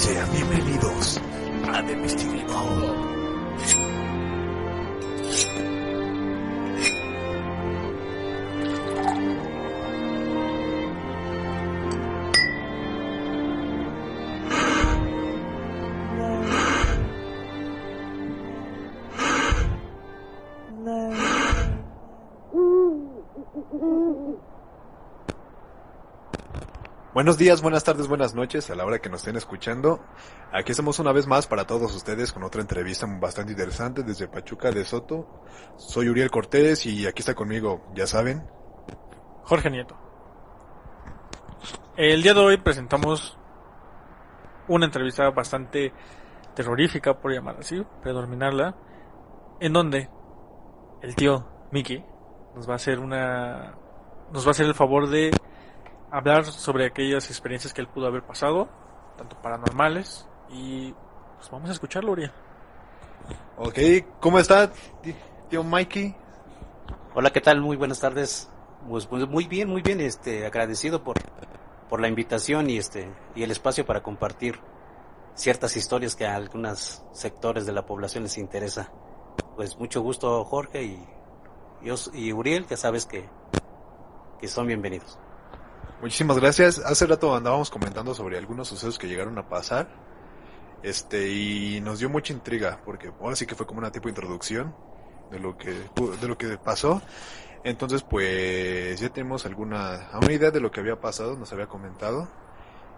Sean bienvenidos a The Mystery Ball. Buenos días, buenas tardes, buenas noches a la hora que nos estén escuchando. Aquí estamos una vez más para todos ustedes con otra entrevista bastante interesante desde Pachuca de Soto. Soy Uriel Cortés y aquí está conmigo, ya saben, Jorge Nieto. El día de hoy presentamos una entrevista bastante terrorífica, por llamar así, predominarla, en donde el tío Mickey nos va a hacer el favor de hablar sobre aquellas experiencias que él pudo haber pasado, tanto paranormales, y pues vamos a escucharlo, Uriel. Ok, ¿cómo está, tío Mikey? Hola, ¿qué tal? Muy buenas tardes. Pues muy bien, agradecido por la invitación y el espacio para compartir ciertas historias que a algunos sectores de la población les interesa. Pues mucho gusto, Jorge y Uriel, ya sabes que son bienvenidos. Muchísimas gracias. Hace rato andábamos comentando sobre algunos sucesos que llegaron a pasar, y nos dio mucha intriga, porque ahora sí que fue como una tipo de introducción de lo que pasó. Entonces, pues, ya tenemos una idea de lo que había pasado, nos había comentado,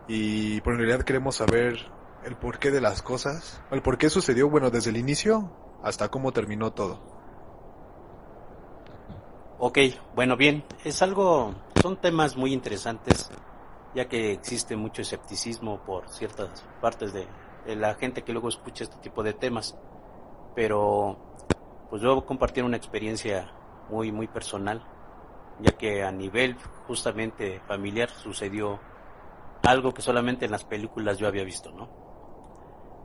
y por en realidad queremos saber el porqué de las cosas, el por qué sucedió, bueno, desde el inicio hasta cómo terminó todo. Ok, bueno, bien, son temas muy interesantes, ya que existe mucho escepticismo por ciertas partes de la gente que luego escucha este tipo de temas, pero pues yo voy a compartir una experiencia muy, muy personal, ya que a nivel justamente familiar sucedió algo que solamente en las películas yo había visto, ¿no?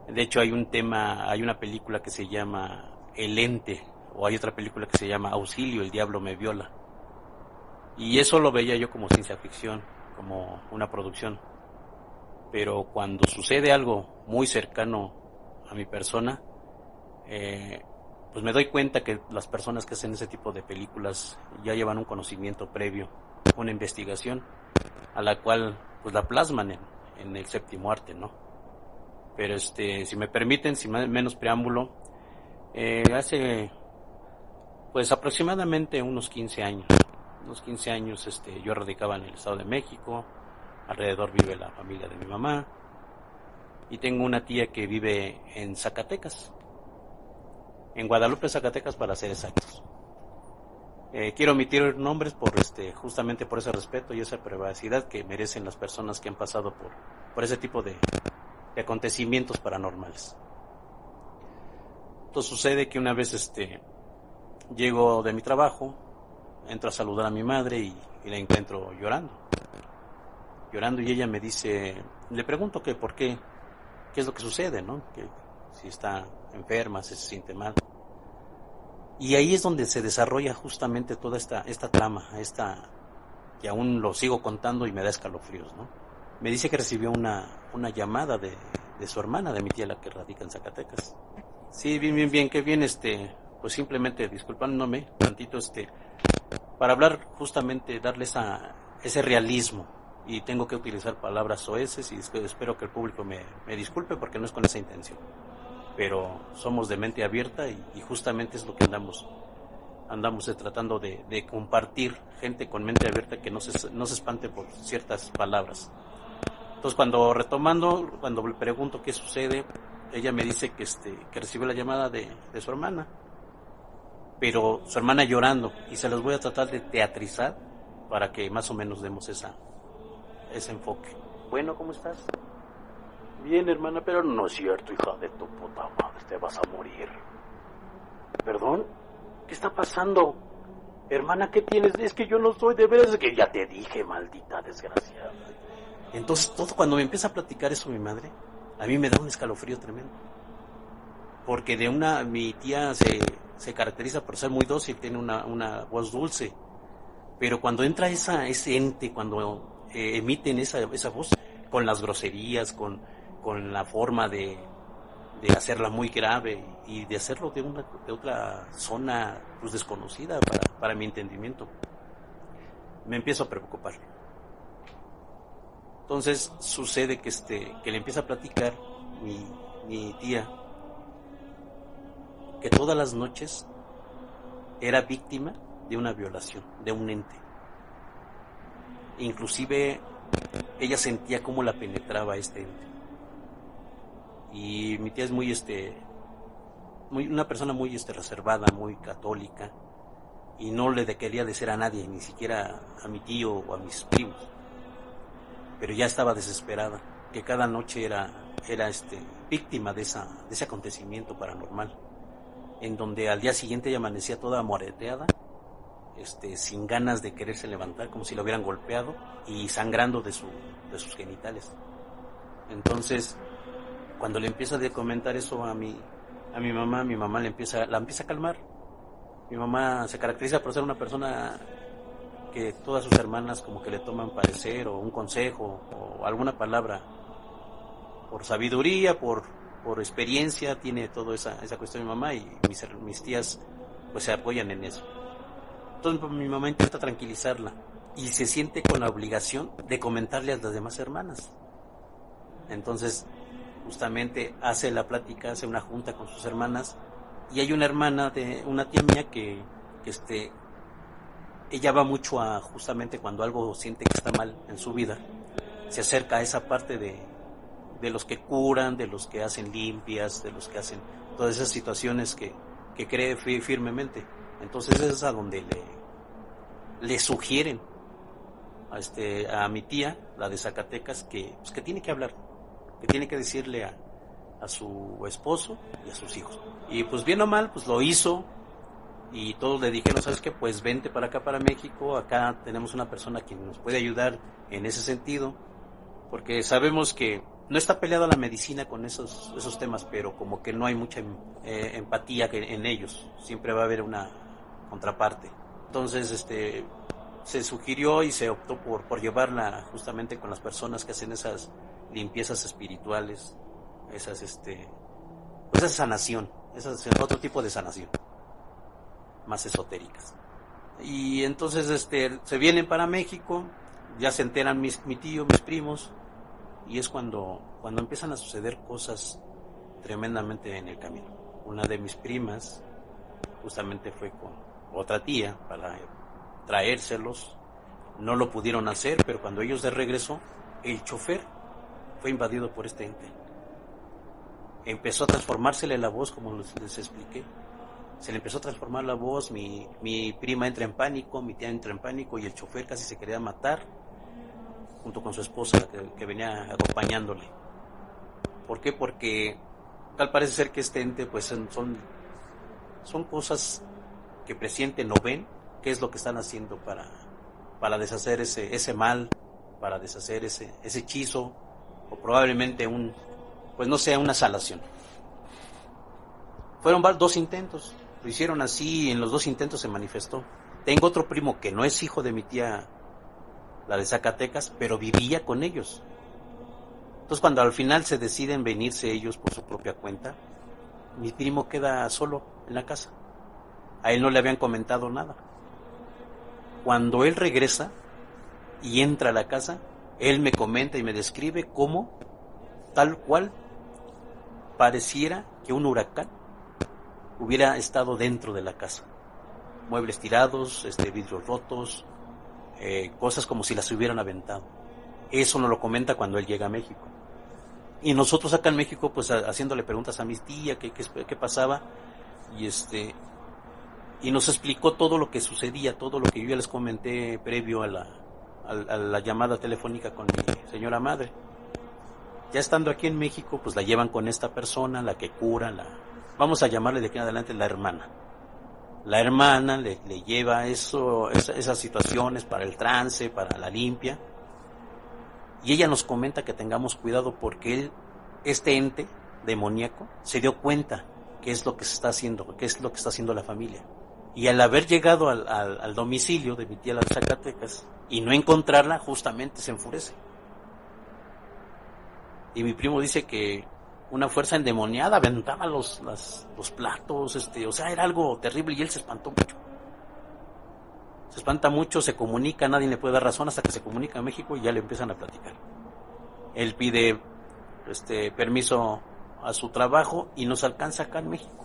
De hecho hay una película que se llama El Ente, o hay otra película que se llama Auxilio, el diablo me viola. Y eso lo veía yo como ciencia ficción, como una producción. Pero cuando sucede algo muy cercano a mi persona, pues me doy cuenta que las personas que hacen ese tipo de películas ya llevan un conocimiento previo, una investigación, a la cual pues la plasman en el séptimo arte, ¿no? Pero si me permiten, sin menos preámbulo, hace pues aproximadamente unos 15 años, yo radicaba en el Estado de México, alrededor vive la familia de mi mamá, y tengo una tía que vive en Zacatecas, en Guadalupe, Zacatecas para ser exactos. Quiero omitir nombres justamente por ese respeto y esa privacidad que merecen las personas que han pasado por ese tipo de acontecimientos paranormales. Entonces sucede que una vez llego de mi trabajo, entro a saludar a mi madre y la encuentro llorando y ella me dice, le pregunto que por qué es lo que sucede, ¿no? Que si está enferma, si se siente mal. Y ahí es donde se desarrolla justamente toda esta trama, que aún lo sigo contando y me da escalofríos, ¿no? Me dice que recibió una llamada de su hermana, de mi tía, la que radica en Zacatecas. Sí, bien, qué bien, pues simplemente disculpándome tantito, para hablar justamente, darle ese realismo, y tengo que utilizar palabras soeces y espero que el público me disculpe porque no es con esa intención, pero somos de mente abierta y justamente es lo que andamos tratando de compartir, gente con mente abierta que no se espante por ciertas palabras. Entonces cuando le pregunto qué sucede, ella me dice que recibió la llamada de su hermana, pero su hermana llorando, y se los voy a tratar de teatrizar para que más o menos demos ese enfoque. Bueno, ¿cómo estás? Bien, hermana, pero no es cierto, hija de tu puta madre, te vas a morir. ¿Perdón? ¿Qué está pasando? Hermana, ¿qué tienes? Es que yo no soy de veras, es que ya te dije, maldita desgraciada. Entonces, cuando me empieza a platicar eso mi madre, a mí me da un escalofrío tremendo. Porque mi tía se caracteriza por ser muy dócil, tiene una voz dulce, pero cuando entra ese ente, cuando emiten esa voz, con las groserías, con con la forma de hacerla muy grave y de hacerlo de otra zona pues desconocida para mi entendimiento. Me empiezo a preocupar. Entonces sucede que le empieza a platicar mi tía que todas las noches era víctima de una violación, de un ente. Inclusive ella sentía cómo la penetraba este ente. Y mi tía es una persona muy reservada, muy católica, y no le quería decir a nadie, ni siquiera a mi tío o a mis primos. Pero ya estaba desesperada, que cada noche era víctima de ese acontecimiento paranormal, en donde al día siguiente ella amanecía toda moreteada, sin ganas de quererse levantar, como si la hubieran golpeado, y sangrando de sus genitales. Entonces, cuando le empieza a comentar eso a mi mamá la empieza a calmar. Mi mamá se caracteriza por ser una persona que todas sus hermanas como que le toman parecer o un consejo o alguna palabra por sabiduría, por experiencia, tiene toda esa cuestión mi mamá, y mis tías pues se apoyan en eso. Entonces pues, mi mamá intenta tranquilizarla y se siente con la obligación de comentarle a las demás hermanas. Entonces justamente hace la plática, hace una junta con sus hermanas, y hay una hermana de una tía mía que ella va mucho a, justamente cuando algo siente que está mal en su vida, se acerca a esa parte de los que curan, de los que hacen limpias, de los que hacen todas esas situaciones que cree firmemente. Entonces es a donde le sugieren a mi tía, la de Zacatecas, que tiene que hablar, que tiene que decirle a su esposo y a sus hijos. Y pues bien o mal, pues lo hizo, y todos le dijeron, ¿sabes qué? Pues vente para acá, para México, acá tenemos una persona que nos puede ayudar en ese sentido, porque sabemos que no está peleada la medicina con esos temas, pero como que no hay mucha empatía en ellos, siempre va a haber una contraparte. Entonces se sugirió y se optó por llevarla justamente con las personas que hacen esas limpiezas espirituales, esa sanación, otro tipo de sanación, más esotéricas. Y entonces se vienen para México, ya se enteran mi tío, mis primos, y es cuando empiezan a suceder cosas tremendamente en el camino. Una de mis primas justamente fue con otra tía para traérselos, no lo pudieron hacer, pero cuando ellos de regreso, el chofer fue invadido por este ente. Empezó a transformársele la voz, como les expliqué. Se le empezó a transformar la voz, mi prima entra en pánico, mi tía entra en pánico, y el chofer casi se quería matar, junto con su esposa que venía acompañándole. ¿Por qué? Porque tal parece ser que este ente pues son cosas que presienten o ven qué es lo que están haciendo para deshacer ese mal, para deshacer ese hechizo, o probablemente una salación. Fueron 2 intentos, lo hicieron así, y en los 2 intentos se manifestó. Tengo otro primo que no es hijo de mi tía, la de Zacatecas, pero vivía con ellos. Entonces cuando al final se deciden venirse ellos por su propia cuenta, mi primo queda solo en la casa. A él no le habían comentado nada. Cuando él regresa y entra a la casa, él me comenta y me describe cómo, tal cual, pareciera que un huracán hubiera estado dentro de la casa. Muebles tirados, vidrios rotos, cosas como si las hubieran aventado. Eso nos lo comenta cuando él llega a México. Y nosotros acá en México, pues haciéndole preguntas a mi tía, qué pasaba, y nos explicó todo lo que sucedía, todo lo que yo ya les comenté previo a la llamada telefónica con mi señora madre. Ya estando aquí en México, pues la llevan con esta persona, la que cura, vamos a llamarle de aquí en adelante la hermana. La hermana le lleva esas situaciones para el trance, para la limpia. Y ella nos comenta que tengamos cuidado porque este ente demoníaco se dio cuenta qué es lo que se está haciendo, qué es lo que está haciendo la familia. Y al haber llegado al domicilio de mi tía, la de Zacatecas, y no encontrarla, justamente se enfurece. Y mi primo dice que una fuerza endemoniada aventaba los platos, o sea, era algo terrible y él se espantó mucho. Se espanta mucho, se comunica, nadie le puede dar razón hasta que se comunica a México y ya le empiezan a platicar. Él pide permiso a su trabajo y nos alcanza acá en México.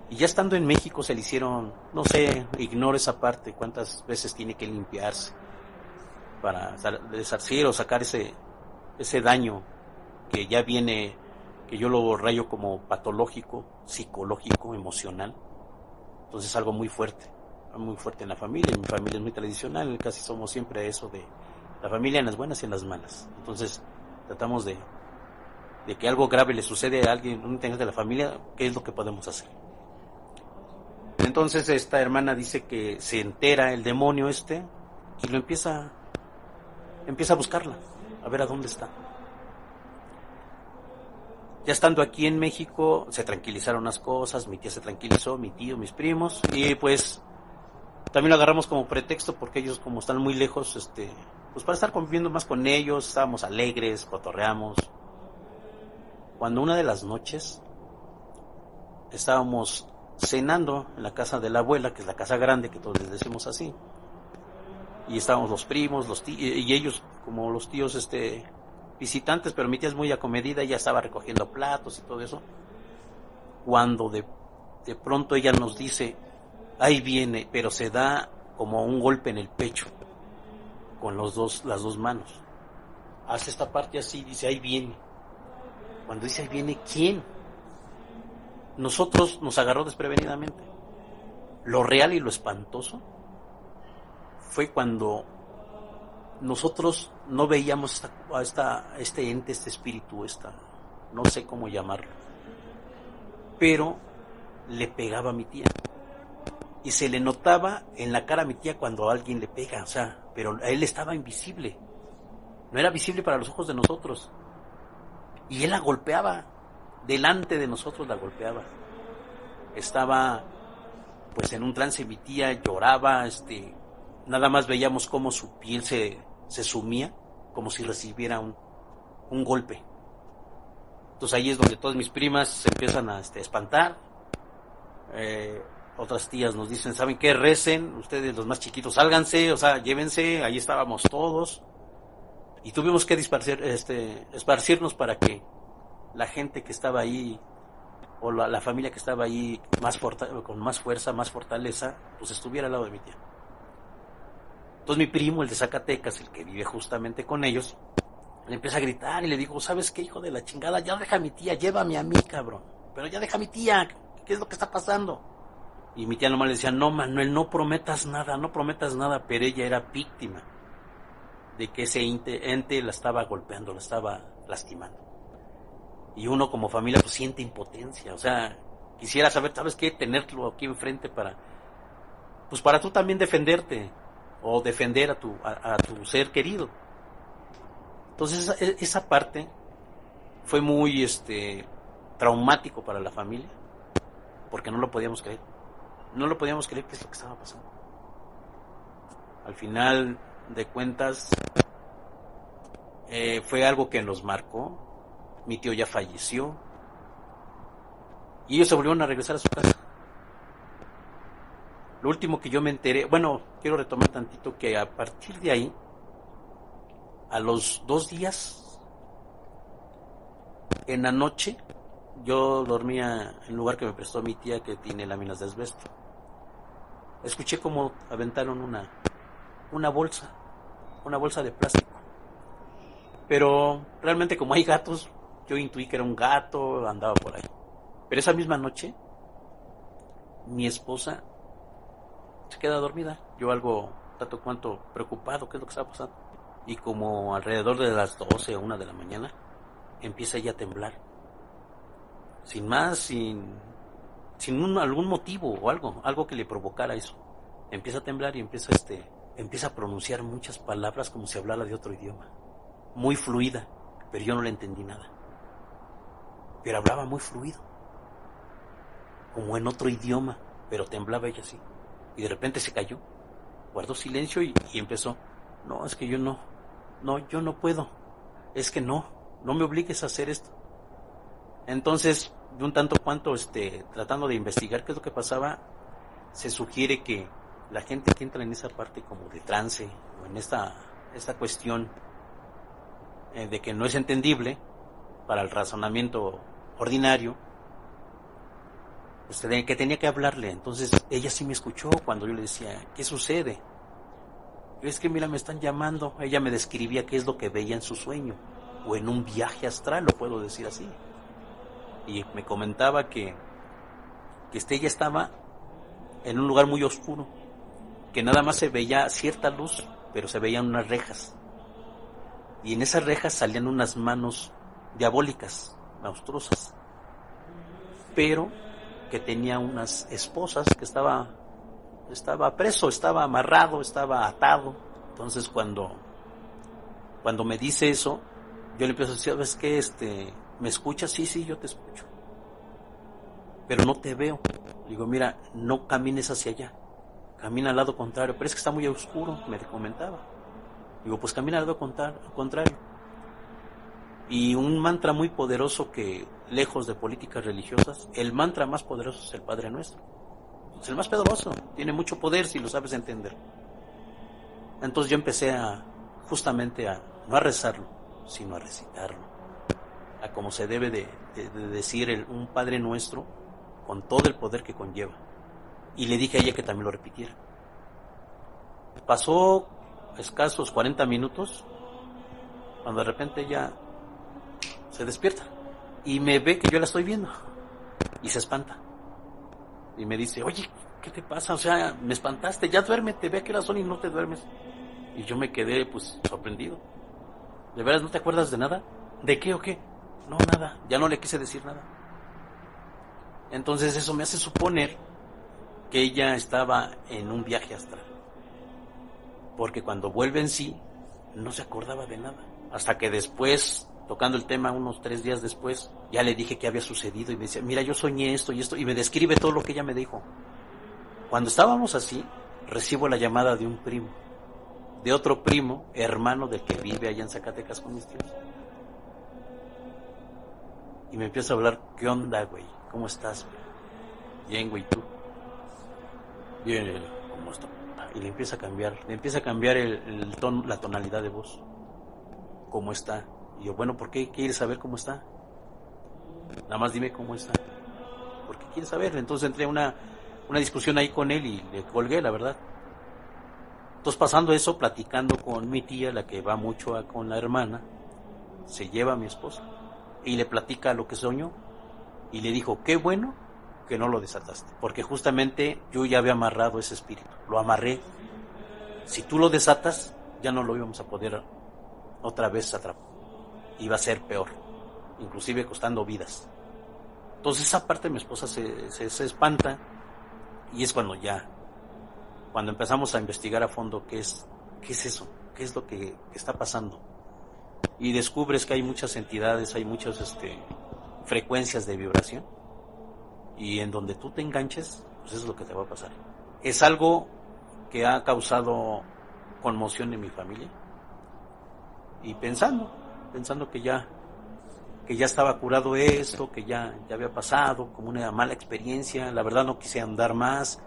Y ya estando en México se le hicieron, no sé, ignoro esa parte, cuántas veces tiene que limpiarse para desarcir o sacar ese daño que ya viene, que yo lo rayo como patológico, psicológico, emocional. Entonces es algo muy fuerte en la familia. Mi familia es muy tradicional, casi somos siempre eso de la familia en las buenas y en las malas. Entonces tratamos de que algo grave le sucede a alguien, un integrante de la familia, ¿qué es lo que podemos hacer? Entonces esta hermana dice que se entera el demonio y lo empieza a buscarla, a ver a dónde está. Ya estando aquí en México, se tranquilizaron las cosas, mi tía se tranquilizó, mi tío, mis primos, y pues también lo agarramos como pretexto porque ellos como están muy lejos, pues para estar conviviendo más con ellos, estábamos alegres, cotorreamos. Cuando una de las noches estábamos cenando en la casa de la abuela, que es la casa grande, que todos les decimos así, y estábamos los primos, los tíos, y ellos como los tíos visitantes, pero mi tía es muy acomedida, ella estaba recogiendo platos y todo eso, cuando de pronto ella nos dice, ahí viene, pero se da como un golpe en el pecho, con las dos manos, hace esta parte así, dice, ahí viene. Cuando dice, ahí viene, ¿quién? Nosotros nos agarró desprevenidamente. Lo real y lo espantoso fue cuando nosotros no veíamos este ente, este espíritu, no sé cómo llamarlo, pero le pegaba a mi tía. Y se le notaba en la cara a mi tía cuando alguien le pega, o sea, pero a él estaba invisible. No era visible para los ojos de nosotros. Y él la golpeaba, delante de nosotros la golpeaba. Estaba pues en un trance, mi tía lloraba, nada más veíamos cómo su piel se sumía, como si recibiera un golpe. Entonces ahí es donde todas mis primas se empiezan a espantar. Otras tías nos dicen, ¿saben qué? Recen, ustedes los más chiquitos, sálganse, o sea, llévense, ahí estábamos todos. Y tuvimos que esparcirnos para que la gente que estaba ahí, o la familia que estaba ahí con más fuerza, más fortaleza, pues estuviera al lado de mi tía. Entonces mi primo, el de Zacatecas, el que vive justamente con ellos, le empieza a gritar y le digo, ¿sabes qué, hijo de la chingada? Ya deja a mi tía, llévame a mí, cabrón. Pero ya deja a mi tía, ¿qué es lo que está pasando? Y mi tía nomás le decía, no, Manuel, no prometas nada, pero ella era víctima de que ese ente la estaba golpeando, la estaba lastimando. Y uno como familia pues siente impotencia, o sea, quisiera saber, ¿sabes qué? Tenerlo aquí enfrente para tú también defenderte, o defender a tu ser querido. Entonces esa parte fue muy traumático para la familia, porque no lo podíamos creer qué es lo que estaba pasando. Al final de cuentas fue algo que nos marcó. Mi tío ya falleció y ellos se volvieron a regresar a su casa. Lo último que yo me enteré, bueno, quiero retomar tantito que a partir de ahí, a los 2 días, en la noche, yo dormía en el lugar que me prestó mi tía, que tiene láminas de asbesto. Escuché como aventaron una bolsa de plástico. Pero realmente como hay gatos, yo intuí que era un gato, andaba por ahí. Pero esa misma noche, mi esposa se queda dormida. Yo algo, tanto cuanto preocupado, ¿qué es lo que estaba pasando? Y como alrededor de las 12 o 1 de la mañana, empieza ella a temblar. Sin más, sin algún motivo o algo que le provocara eso. Empieza a temblar y empieza a pronunciar muchas palabras como si hablara de otro idioma. Muy fluida, pero yo no le entendí nada. Pero hablaba muy fluido, como en otro idioma, pero temblaba ella así. Y de repente se cayó, guardó silencio y empezó, no, es que yo no puedo, es que no. no me obligues a hacer esto. Entonces, de un tanto cuanto, tratando de investigar qué es lo que pasaba, se sugiere que la gente que entra en esa parte como de trance, o en esta cuestión de que no es entendible para el razonamiento ordinario, pues que tenía que hablarle. Entonces ella sí me escuchó cuando yo le decía, ¿qué sucede? Es que mira, me están llamando. Ella me describía qué es lo que veía en su sueño, o en un viaje astral, lo puedo decir así. Y me comentaba que ella estaba en un lugar muy oscuro, que nada más se veía cierta luz, pero se veían unas rejas. Y en esas rejas salían unas manos diabólicas, monstruosas. Pero que tenía unas esposas, que estaba preso, estaba amarrado, estaba atado. Entonces cuando me dice eso, yo le empiezo a decir, ¿sabes qué? ¿Me escuchas? Sí, yo te escucho. Pero no te veo. Digo, mira, no camines hacia allá, camina al lado contrario. Pero es que está muy oscuro, me comentaba. Digo, pues camina al lado contrario. Y un mantra muy poderoso que, lejos de políticas religiosas, el mantra más poderoso es el Padre Nuestro. Es el más poderoso, tiene mucho poder si lo sabes entender. Entonces yo empecé justamente no a rezarlo, sino a recitarlo, a como se debe de decir un Padre Nuestro, con todo el poder que conlleva. Y le dije a ella que también lo repitiera. Pasó escasos 40 minutos, cuando de repente ella se despierta y me ve que yo la estoy viendo y se espanta y me dice, oye, ¿qué te pasa? O sea, me espantaste, ya duérmete, ve a qué hora son y no te duermes. Y yo me quedé pues sorprendido. ¿De veras no te acuerdas de nada? ¿De qué o qué? No, nada, ya no le quise decir nada. Entonces eso me hace suponer que ella estaba en un viaje astral, porque cuando vuelve en sí no se acordaba de nada, hasta que después, tocando el tema unos 3 días después, ya le dije qué había sucedido y me decía, mira, yo soñé esto y esto, y me describe todo lo que ella me dijo. Cuando estábamos así, recibo la llamada de un primo, de otro primo, hermano del que vive allá en Zacatecas con mis tíos. Y me empieza a hablar, ¿qué onda, güey? ¿Cómo estás, güey? Bien, güey, ¿tú? Bien, ¿cómo estás? Y le empieza a cambiar el tono, la tonalidad de voz. ¿Cómo está? Y yo, bueno, ¿por qué quieres saber cómo está? Nada más dime cómo está. ¿Por qué quieres saber? Entonces entré a una discusión ahí con él y le colgué, la verdad. Entonces, pasando eso, platicando con mi tía, la que va mucho con la hermana, se lleva a mi esposa y le platica lo que soñó y le dijo, qué bueno que no lo desataste, porque justamente yo ya había amarrado ese espíritu, lo amarré. Si tú lo desatas, ya no lo íbamos a poder otra vez atrapar, iba a ser peor, inclusive costando vidas. Entonces esa parte de mi esposa se espanta, y es cuando empezamos a investigar a fondo qué es eso, qué es lo que está pasando, y descubres que hay muchas entidades, hay muchas frecuencias de vibración, y en donde tú te enganches, pues eso es lo que te va a pasar. Es algo que ha causado conmoción en mi familia, y pensando que ya estaba curado esto, que ya había pasado como una mala experiencia. La verdad no quise andar más,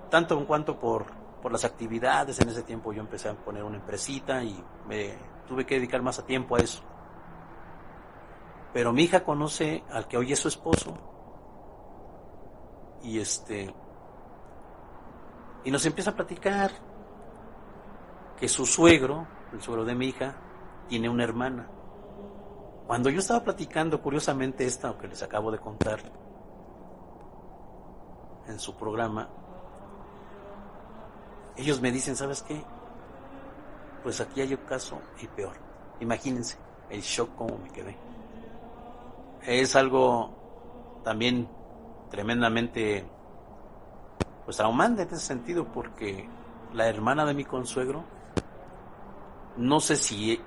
tanto en cuanto por las actividades. En ese tiempo yo empecé a poner una empresita y me tuve que dedicar más a tiempo a eso. Pero mi hija conoce al que hoy es su esposo, y nos empieza a platicar que su suegro, el suegro de mi hija, tiene una hermana. Cuando yo estaba platicando, curiosamente, esta que les acabo de contar en su programa, ellos me dicen, ¿sabes qué? Pues aquí hay un caso y peor. Imagínense el shock, como me quedé. Es algo también tremendamente pues traumante en ese sentido, porque la hermana de mi consuegro, no sé si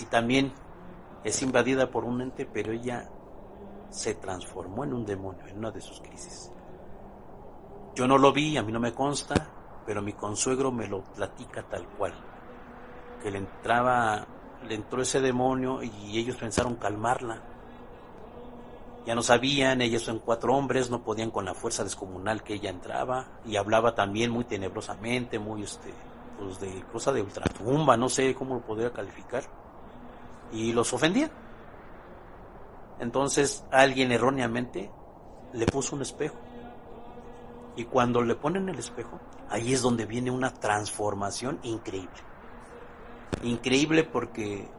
también es invadida por un ente, pero ella se transformó en un demonio en una de sus crisis. Yo no lo vi, a mí no me consta, pero mi consuegro me lo platica tal cual, que le entraba le entró ese demonio y ellos pensaron calmarla. Ya no sabían, ellos son 4 hombres, no podían con la fuerza descomunal que ella entraba, y hablaba también muy tenebrosamente, muy pues de cosa de ultratumba, no sé cómo lo podría calificar, y los ofendía. Entonces alguien erróneamente le puso un espejo, y cuando le ponen el espejo, ahí es donde viene una transformación increíble. Increíble porque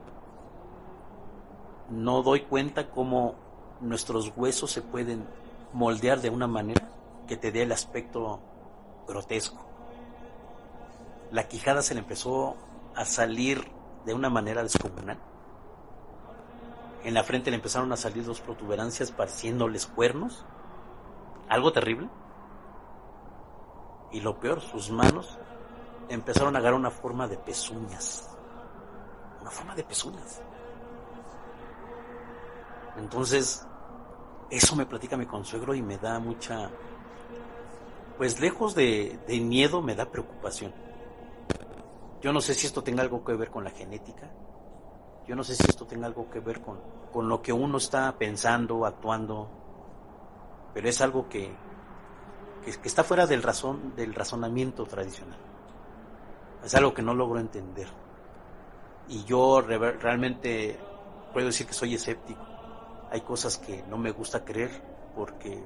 no doy cuenta cómo nuestros huesos se pueden moldear de una manera que te dé el aspecto grotesco. La quijada se le empezó a salir de una manera descomunal. En la frente le empezaron a salir 2 protuberancias pareciéndoles cuernos. Algo terrible. Y lo peor, sus manos empezaron a agarrar una forma de pezuñas. Una forma de pezuñas. Entonces, eso me platica mi consuegro y me da mucha, pues lejos de miedo, me da preocupación. Yo no sé si esto tenga algo que ver con la genética. Yo no sé si esto tenga algo que ver con lo que uno está pensando, actuando. Pero es algo que está fuera del razonamiento tradicional. Es algo que no logro entender. Y yo realmente puedo decir que soy escéptico. Hay cosas que no me gusta creer, porque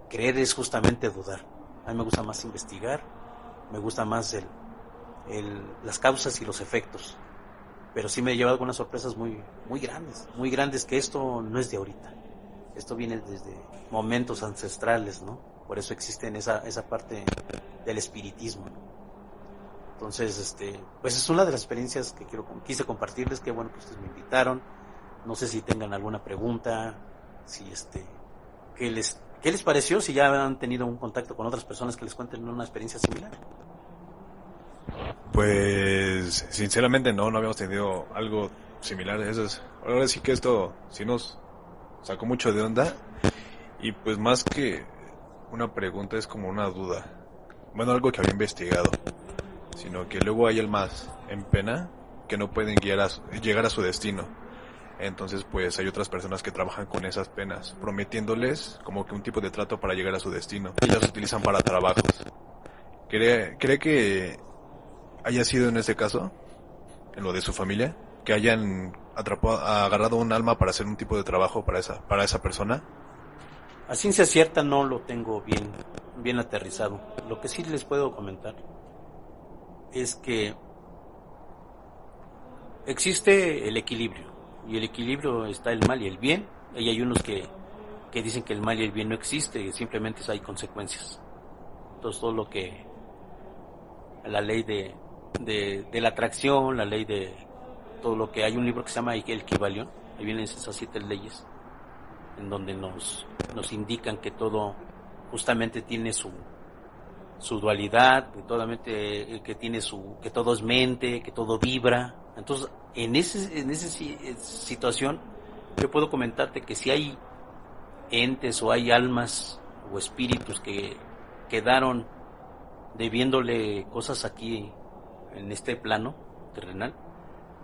creer es justamente dudar. A mí me gusta más investigar, me gusta más las causas y los efectos. Pero sí me he llevado algunas sorpresas muy grandes, que esto no es de ahorita. Esto viene desde momentos ancestrales, ¿no? Por eso existe en esa parte del espiritismo, ¿no? Entonces, pues es una de las experiencias que quise compartirles. Qué bueno que ustedes me invitaron. No sé si tengan alguna pregunta, si ¿qué les pareció? Si ya han tenido un contacto con otras personas que les cuenten una experiencia similar. Pues sinceramente no habíamos tenido algo similar. Ahora sí que esto sí nos sacó mucho de onda, y pues más que una pregunta es como una duda. Bueno, algo que había investigado, sino que luego hay almas en pena que no pueden llegar a su destino. Entonces pues hay otras personas que trabajan con esas penas, prometiéndoles como que un tipo de trato para llegar a su destino. Ellas utilizan para trabajos. ¿Cree que haya sido en este caso, en lo de su familia, que hayan agarrado un alma para hacer un tipo de trabajo para esa persona? A ciencia cierta no lo tengo bien aterrizado. Lo que sí les puedo comentar es que existe el equilibrio, y el equilibrio está el mal y el bien, y hay unos que dicen que el mal y el bien no existe, simplemente hay consecuencias. Entonces todo lo que la ley de la atracción, la ley de todo lo que hay, un libro que se llama El Kybalión, ahí vienen esas 7 leyes en donde nos indican que todo justamente tiene su dualidad, que todo es mente, que todo vibra. Entonces, en esa situación, yo puedo comentarte que si hay entes o hay almas o espíritus que quedaron debiéndole cosas aquí en este plano terrenal,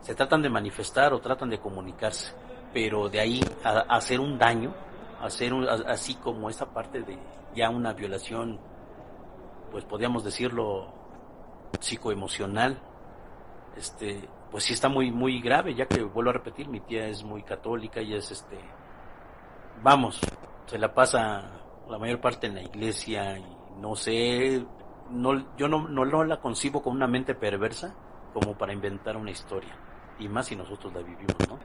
se tratan de manifestar o tratan de comunicarse, pero de ahí a hacer un daño, así como esa parte de ya una violación, pues podríamos decirlo psicoemocional, pues sí está muy grave, ya que vuelvo a repetir, mi tía es muy católica y es se la pasa la mayor parte en la iglesia, y no sé, yo no la concibo con una mente perversa como para inventar una historia, y más si nosotros la vivimos, ¿no?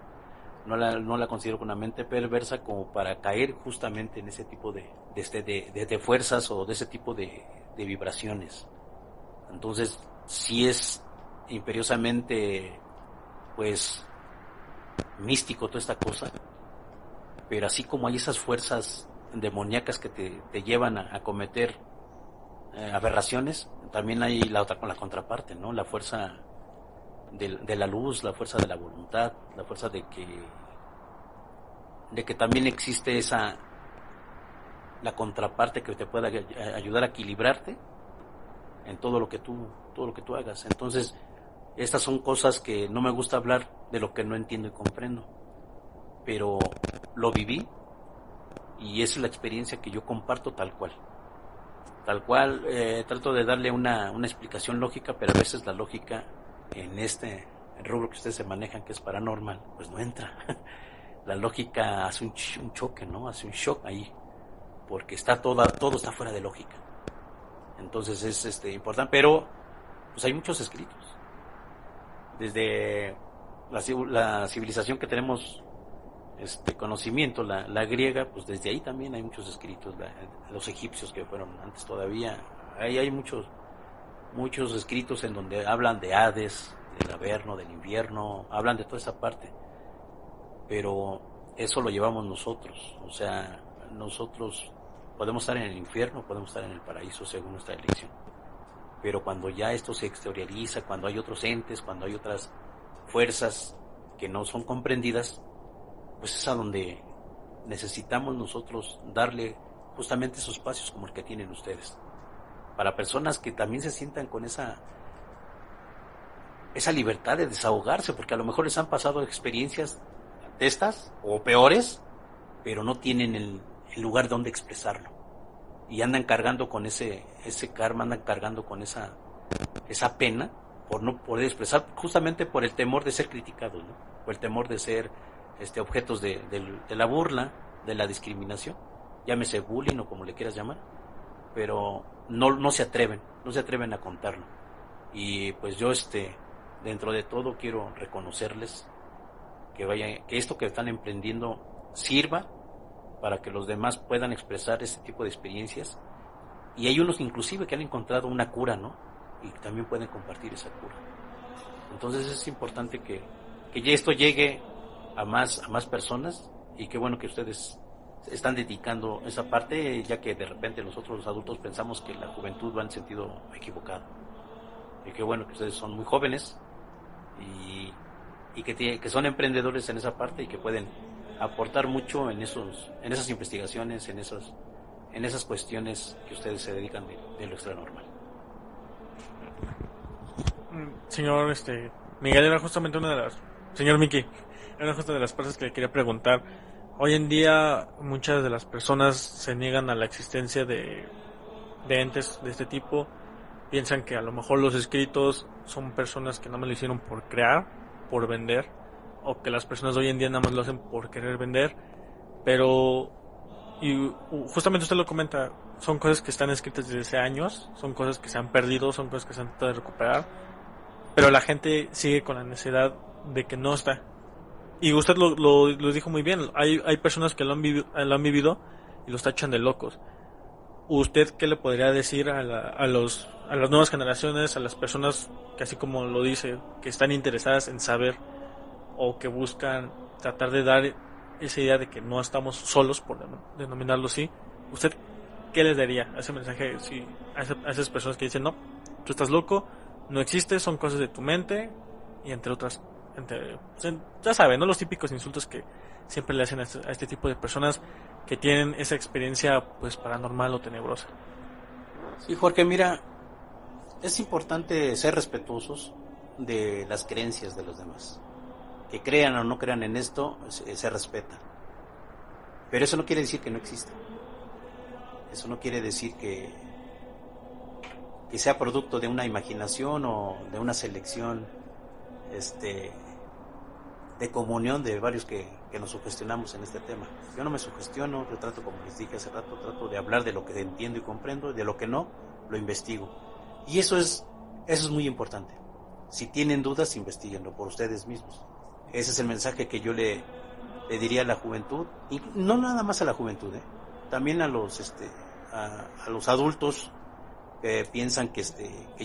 No la considero con una mente perversa como para caer justamente en ese tipo de fuerzas o de ese tipo de vibraciones. Entonces, sí es imperiosamente, pues, místico toda esta cosa, pero así como hay esas fuerzas demoníacas que te llevan a cometer aberraciones, también hay la contraparte, ¿no? La fuerza de la luz, la fuerza de la voluntad, la fuerza de que también existe la contraparte que te pueda ayudar a equilibrarte en todo lo que tú hagas. Entonces, estas son cosas que no me gusta hablar de lo que no entiendo y comprendo. Pero lo viví y esa es la experiencia que yo comparto tal cual. Tal cual, trato de darle una explicación lógica, pero a veces la lógica en este rubro que ustedes se manejan, que es paranormal, pues no entra. La lógica hace un choque, ¿no? Hace un shock ahí, porque todo está fuera de lógica. Entonces es importante, pero pues hay muchos escritos. Desde la civilización que tenemos conocimiento, la griega, pues desde ahí también hay muchos escritos. Los egipcios que fueron antes todavía, ahí hay muchos escritos en donde hablan de Hades, del Averno, del infierno, hablan de toda esa parte. Pero eso lo llevamos nosotros, o sea, nosotros podemos estar en el infierno, podemos estar en el paraíso según nuestra elección. Pero cuando ya esto se exterioriza, cuando hay otros entes, cuando hay otras fuerzas que no son comprendidas, pues es a donde necesitamos nosotros darle justamente esos espacios como el que tienen ustedes. Para personas que también se sientan con esa libertad de desahogarse, porque a lo mejor les han pasado experiencias de estas o peores, pero no tienen el lugar donde expresarlo. Y andan cargando con ese karma, andan cargando con esa pena por no poder expresar, justamente por el temor de ser criticados, ¿no? Por el temor de ser objetos de la burla, de la discriminación, llámese bullying o como le quieras llamar, pero no se atreven a contarlo. Y pues yo dentro de todo quiero reconocerles que esto que están emprendiendo sirva para que los demás puedan expresar este tipo de experiencias, y hay unos inclusive que han encontrado una cura, ¿no? Y también pueden compartir esa cura. Entonces es importante que ya esto llegue a más personas, y qué bueno que ustedes están dedicando esa parte, ya que de repente nosotros los adultos pensamos que la juventud va en sentido equivocado. Y qué bueno que ustedes son muy jóvenes y que son emprendedores en esa parte y que pueden aportar mucho en esas investigaciones, en esas cuestiones que ustedes se dedican de lo extranormal. Señor Miguel, era justamente señor Miki, era justo de las cosas que le quería preguntar. Hoy en día muchas de las personas se niegan a la existencia de entes de este tipo. Piensan que a lo mejor los escritos son personas que nada más lo hicieron por crear, por vender, o que las personas de hoy en día nada más lo hacen por querer vender. Pero, y justamente usted lo comenta, son cosas que están escritas desde hace años, son cosas que se han perdido, son cosas que se han tratado de recuperar, pero la gente sigue con la necesidad de que no está. Y usted lo dijo muy bien, hay personas que lo han vivido y los tachan de locos. ¿Usted qué le podría decir a las nuevas generaciones, a las personas que, así como lo dice, que están interesadas en saber o que buscan tratar de dar esa idea de que no estamos solos, por denominarlo así? ¿Usted qué les daría a ese mensaje, a esas personas que dicen, no, tú estás loco, no existes, son cosas de tu mente, y entre otras, ya saben, ¿no? Los típicos insultos que siempre le hacen a este tipo de personas que tienen esa experiencia pues paranormal o tenebrosa? Sí, Jorge, mira, es importante ser respetuosos de las creencias de los demás. Que crean o no crean en esto, se respeta. Pero eso no quiere decir que no exista. Eso no quiere decir que sea producto de una imaginación o de una selección de comunión de varios que nos sugestionamos en este tema. Yo no me sugestiono, yo trato, como les dije hace rato, trato de hablar de lo que entiendo y comprendo, de lo que no, lo investigo. Y eso es muy importante. Si tienen dudas, investiguenlo por ustedes mismos. Ese es el mensaje que yo le diría a la juventud, y no nada más a la juventud, también a los adultos que piensan que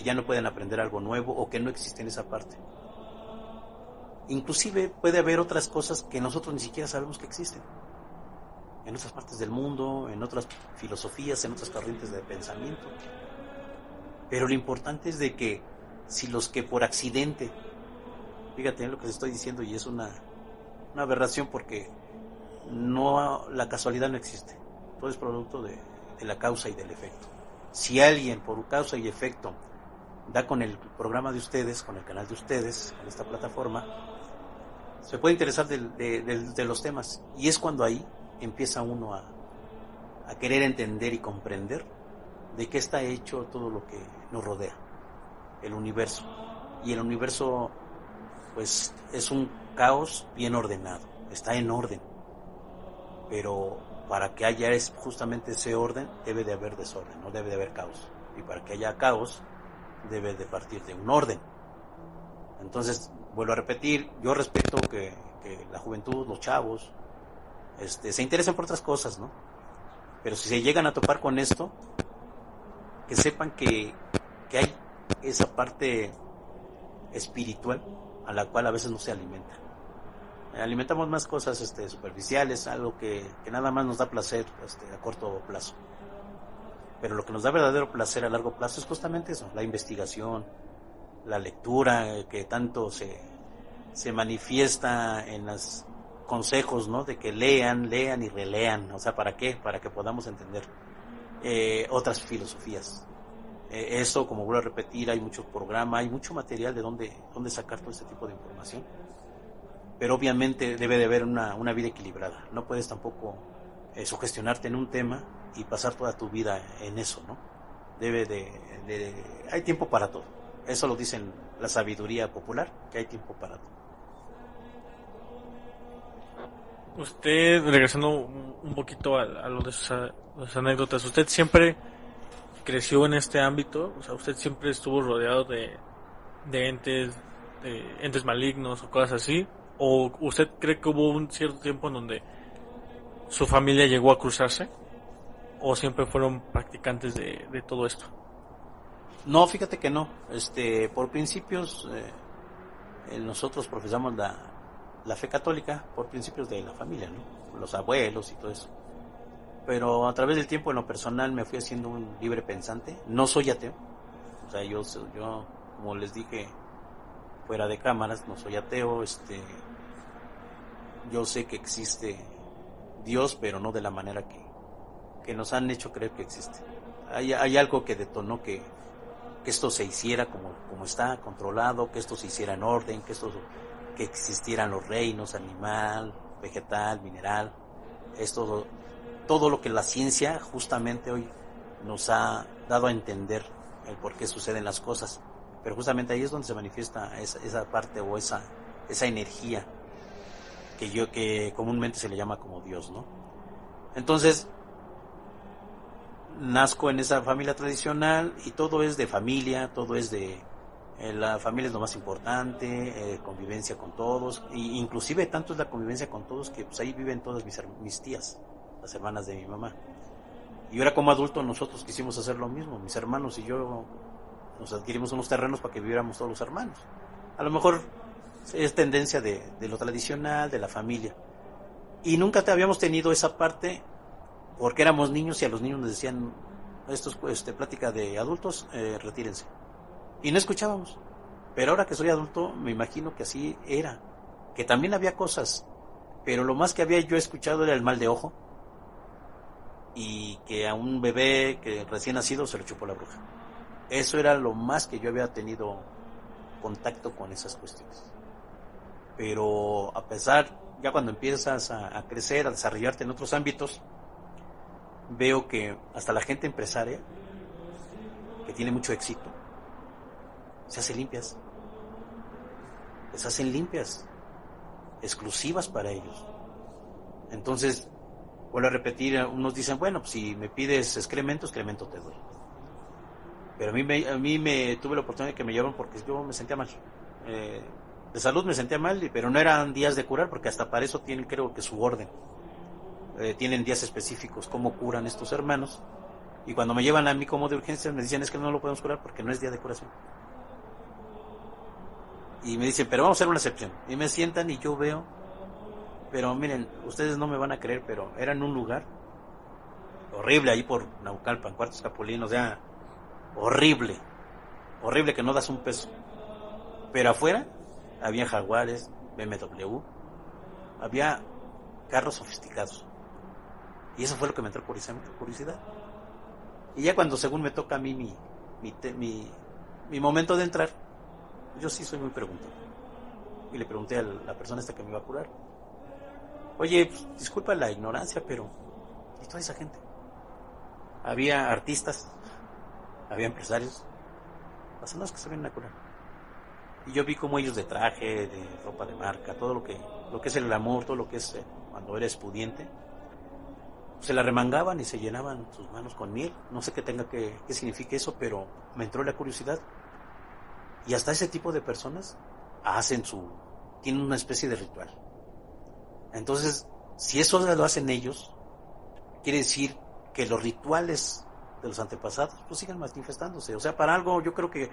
ya no pueden aprender algo nuevo o que no existe en esa parte. Inclusive puede haber otras cosas que nosotros ni siquiera sabemos que existen. En otras partes del mundo, en otras filosofías, en otras corrientes de pensamiento. Pero lo importante es de que si los que por accidente, fíjate lo que les estoy diciendo, y es una aberración, porque la casualidad no existe. Todo es producto de la causa y del efecto. Si alguien por causa y efecto da con el programa de ustedes, con el canal de ustedes, con esta plataforma, se puede interesar de los temas. Y es cuando ahí empieza uno a querer entender y comprender de qué está hecho todo lo que nos rodea, el universo. Y el universo, pues, es un caos bien ordenado, está en orden. Pero para que haya justamente ese orden, debe de haber desorden, no debe de haber caos. Y para que haya caos, debe de partir de un orden. Entonces, vuelvo a repetir, yo respeto que la juventud, los chavos, se interesen por otras cosas, ¿no? Pero si se llegan a topar con esto, que sepan que hay esa parte espiritual a la cual a veces no se alimenta. Alimentamos más cosas superficiales, algo que nada más nos da placer a corto plazo. Pero lo que nos da verdadero placer a largo plazo es justamente eso, la investigación, la lectura, que tanto se manifiesta en los consejos, ¿no? De que lean y relean. O sea, ¿para qué? Para que podamos entender otras filosofías. Eso, como vuelvo a repetir, hay mucho programa, hay mucho material de dónde sacar todo este tipo de información. Pero obviamente debe de haber una vida equilibrada. No puedes tampoco sugestionarte en un tema y pasar toda tu vida en eso, ¿no? Hay tiempo para todo. Eso lo dicen la sabiduría popular, que hay tiempo para todo. Usted, regresando un poquito a lo de sus anécdotas, ¿usted siempre creció en este ámbito? O sea, ¿usted siempre estuvo rodeado de entes malignos o cosas así? ¿O usted cree que hubo un cierto tiempo en donde su familia llegó a cruzarse? ¿O siempre fueron practicantes de todo esto? No, fíjate que no. Por principios, nosotros profesamos la fe católica por principios de la familia, ¿no? Los abuelos y todo eso. Pero a través del tiempo, en lo personal, me fui haciendo un libre pensante. No soy ateo. O sea, yo como les dije fuera de cámaras, no soy ateo. Yo sé que existe Dios, pero no de la manera que nos han hecho creer que existe. Hay algo que detonó que esto se hiciera como está, controlado, que esto se hiciera en orden, que existieran los reinos, animal, vegetal, mineral. Todo lo que la ciencia justamente hoy nos ha dado a entender el por qué suceden las cosas. Pero justamente ahí es donde se manifiesta esa parte o esa energía que comúnmente se le llama como Dios, ¿no? Entonces, nazco en esa familia tradicional y todo es de familia, todo es de... la familia es lo más importante, convivencia con todos, y inclusive tanto es la convivencia con todos que pues ahí viven todas mis tías, las hermanas de mi mamá. Y ahora como adulto nosotros quisimos hacer lo mismo, mis hermanos y yo nos adquirimos unos terrenos para que viviéramos todos los hermanos. A lo mejor es tendencia de lo tradicional, de la familia. Y nunca habíamos tenido esa parte porque éramos niños y a los niños nos decían, esto es plática de adultos, retírense. Y no escuchábamos. Pero ahora que soy adulto, me imagino que así era. Que también había cosas, pero lo más que había yo escuchado era el mal de ojo. Y que a un bebé que recién nacido se le chupó la bruja. Eso era lo más que yo había tenido contacto con esas cuestiones. Pero a pesar, ya cuando empiezas a crecer, a desarrollarte en otros ámbitos, veo que hasta la gente empresaria, que tiene mucho éxito, se hace limpias. Les hacen limpias, exclusivas para ellos. Entonces, vuelvo a repetir, unos dicen, bueno, pues si me pides excremento te doy. Pero a mí me tuve la oportunidad de que me llevaron porque yo me sentía mal. De salud me sentía mal, pero no eran días de curar, porque hasta para eso tienen, creo que su orden. Tienen días específicos, cómo curan estos hermanos. Y cuando me llevan a mí como de urgencias, me dicen, es que no lo podemos curar porque no es día de curación. Y me dicen, pero vamos a hacer una excepción. Y me sientan y yo veo, pero miren, ustedes no me van a creer, pero era en un lugar horrible, ahí por Naucalpan, Cuartos Capulinos, ya horrible que no das un peso. Pero afuera había jaguares, BMW, había carros sofisticados. Y eso fue lo que me entró curiosidad. Y ya cuando según me toca a mí mi momento de entrar, yo sí soy muy preguntón. y le pregunté a la persona esta que me iba a curar, oye, pues, disculpa la ignorancia, pero ¿y toda esa gente? Había artistas, había empresarios, personas que se vienen a curar. Y yo vi como ellos de traje, de ropa de marca, todo lo que es el glamour, todo lo que es cuando eres pudiente, se la remangaban y se llenaban sus manos con miel. No sé qué significa eso, pero me entró la curiosidad. Y hasta ese tipo de personas tienen una especie de ritual. Entonces, si eso lo hacen ellos, quiere decir que los rituales de los antepasados pues siguen manifestándose. O sea, para algo yo creo que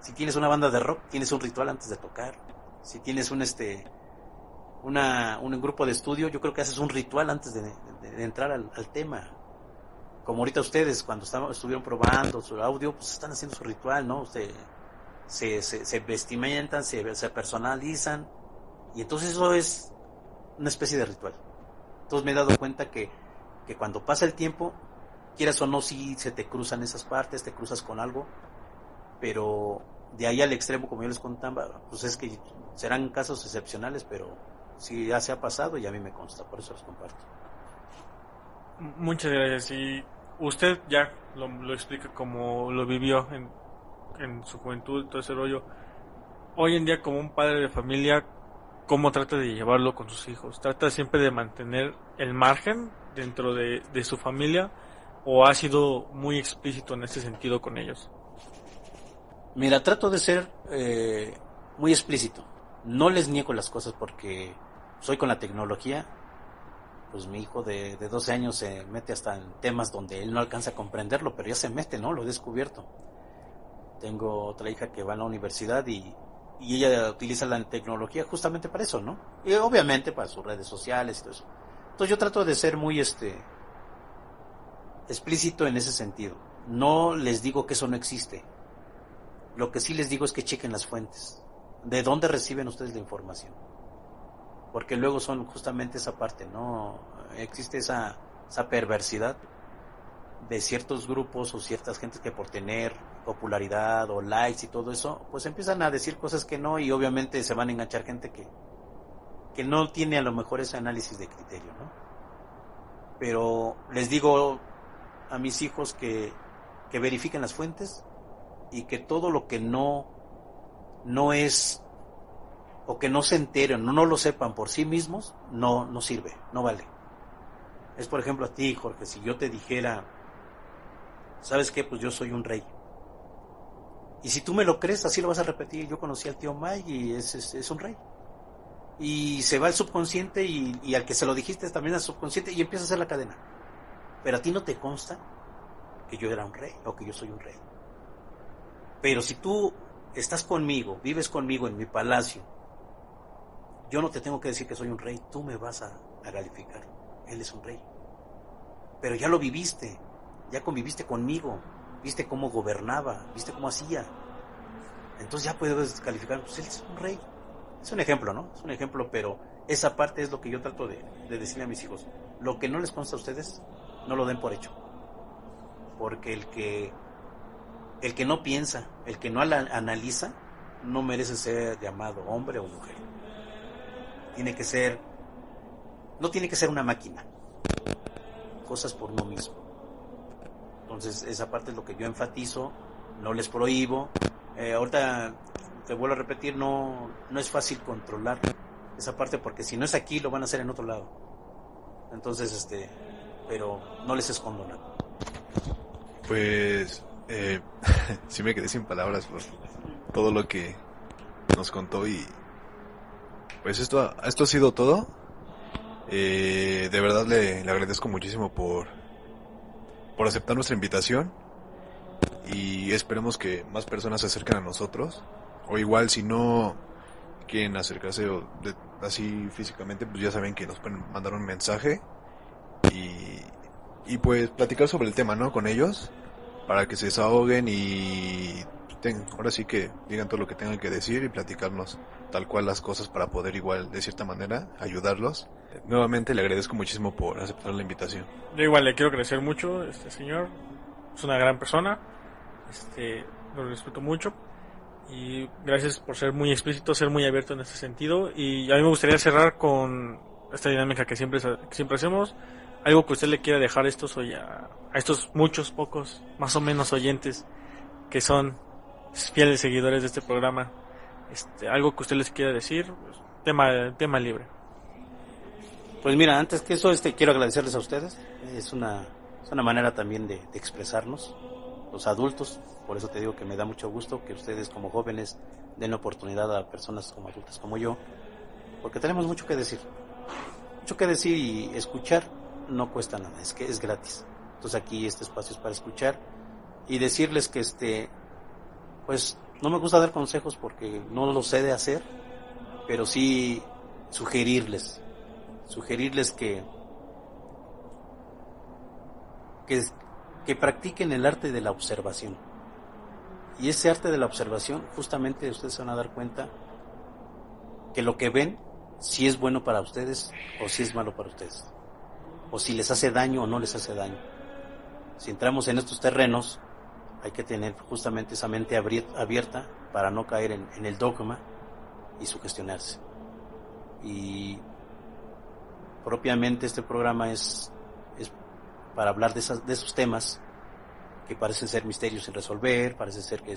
si tienes una banda de rock, tienes un ritual antes de tocar. Si tienes un grupo de estudio, yo creo que haces un ritual antes de entrar al tema. Como ahorita ustedes, cuando estuvieron probando su audio, pues están haciendo su ritual, ¿no? Se vestimentan, se personalizan, y entonces eso es una especie de ritual. Entonces me he dado cuenta que cuando pasa el tiempo, quieras o no, si se te cruzan esas partes, te cruzas con algo, pero de ahí al extremo, como yo les contaba, pues es que serán casos excepcionales, pero sí ya se ha pasado y a mí me consta, por eso los comparto. Muchas gracias. Y usted ya lo explica como lo vivió en su juventud, todo ese rollo. Hoy en día, como un padre de familia, ¿cómo trata de llevarlo con sus hijos? ¿Trata siempre de mantener el margen dentro de su familia o ha sido muy explícito en ese sentido con ellos? Mira, trato de ser muy explícito. No les niego las cosas porque soy con la tecnología. Pues mi hijo de 12 años se mete hasta en temas donde él no alcanza a comprenderlo, pero ya se mete, ¿no? Lo he descubierto. Tengo otra hija que va a la universidad y ella utiliza la tecnología justamente para eso, ¿no? Y obviamente para sus redes sociales y todo eso. Entonces yo trato de ser muy explícito en ese sentido. No les digo que eso no existe. Lo que sí les digo es que chequen las fuentes. ¿De dónde reciben ustedes la información? Porque luego son justamente esa parte, ¿no? Existe esa perversidad de ciertos grupos o ciertas gentes que por tener popularidad o likes y todo eso, pues empiezan a decir cosas que no, y obviamente se van a enganchar gente que no tiene a lo mejor ese análisis de criterio, ¿no? Pero les digo a mis hijos que verifiquen las fuentes y que todo lo que no es o que no se enteren o no lo sepan por sí mismos, no sirve, no vale. Es por ejemplo a ti, Jorge, si yo te dijera, ¿sabes qué? Pues yo soy un rey. Y si tú me lo crees, así lo vas a repetir. Yo conocí al tío Mike y es un rey. Y se va al subconsciente y al que se lo dijiste también al subconsciente y empieza a hacer la cadena. Pero a ti no te consta que yo era un rey o que yo soy un rey. Pero si tú estás conmigo, vives conmigo en mi palacio, yo no te tengo que decir que soy un rey, tú me vas a calificar. Él es un rey. Pero ya lo viviste, ya conviviste conmigo, viste cómo gobernaba, viste cómo hacía. Entonces ya puedes calificar, pues él es un rey. Es un ejemplo, ¿no? Es un ejemplo, pero esa parte es lo que yo trato de decirle a mis hijos. Lo que no les consta a ustedes, no lo den por hecho. Porque el que no piensa, el que no analiza, no merece ser llamado hombre o mujer. No tiene que ser una máquina. Cosas por uno mismo. Entonces esa parte es lo que yo enfatizo, no les prohíbo. Ahorita te vuelvo a repetir, no es fácil controlar esa parte porque si no es aquí lo van a hacer en otro lado. Entonces pero no les escondo nada. Pues sí me quedé sin palabras por todo lo que nos contó y pues esto ha sido todo. De verdad le agradezco muchísimo por aceptar nuestra invitación y esperemos que más personas se acerquen a nosotros, o igual si no quieren acercarse así físicamente, pues ya saben que nos pueden mandar un mensaje y pues platicar sobre el tema, ¿no? Con ellos, para que se desahoguen y ahora sí que digan todo lo que tengan que decir y platicarnos tal cual las cosas para poder igual de cierta manera ayudarlos. Nuevamente le agradezco muchísimo por aceptar la invitación. Yo igual le quiero agradecer mucho, señor, es una gran persona, lo respeto mucho Y gracias por ser muy explícito, ser muy abierto en este sentido. Y a mí me gustaría cerrar con esta dinámica que siempre hacemos. Algo que usted le quiera dejar a estos muchos, pocos, más o menos oyentes que son fieles seguidores de este programa. Algo que usted les quiera decir, pues, tema libre. Pues mira, antes que eso, quiero agradecerles a ustedes. Es una manera también de expresarnos, los adultos. Por eso te digo que me da mucho gusto que ustedes como jóvenes den la oportunidad a personas como adultas como yo, porque tenemos mucho que decir. Mucho que decir, y escuchar no cuesta nada, es gratis. Entonces aquí este espacio es para escuchar y decirles que pues no me gusta dar consejos porque no lo sé de hacer, pero sí sugerirles que practiquen el arte de la observación. Y ese arte de la observación, justamente ustedes se van a dar cuenta que lo que ven, si es bueno para ustedes o si es malo para ustedes, o si les hace daño o no les hace daño. Si entramos en estos terrenos, hay que tener justamente esa mente abierta para no caer en el dogma y sugestionarse. Y propiamente este programa es para hablar de esos temas que parecen ser misterios sin resolver, parece ser que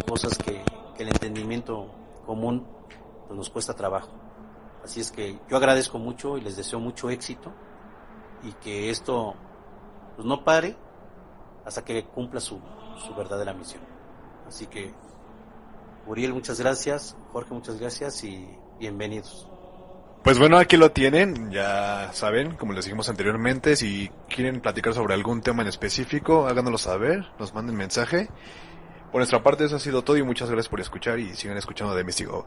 cosas que el entendimiento común pues nos cuesta trabajo. Así es que yo agradezco mucho y les deseo mucho éxito, y que esto pues no pare hasta que cumpla su verdadera misión. Así que, Uriel, muchas gracias, Jorge, muchas gracias y bienvenidos. Pues bueno, aquí lo tienen, ya saben, como les dijimos anteriormente, si quieren platicar sobre algún tema en específico, háganoslo saber, nos manden mensaje. Por nuestra parte eso ha sido todo y muchas gracias por escuchar y sigan escuchando de Místico.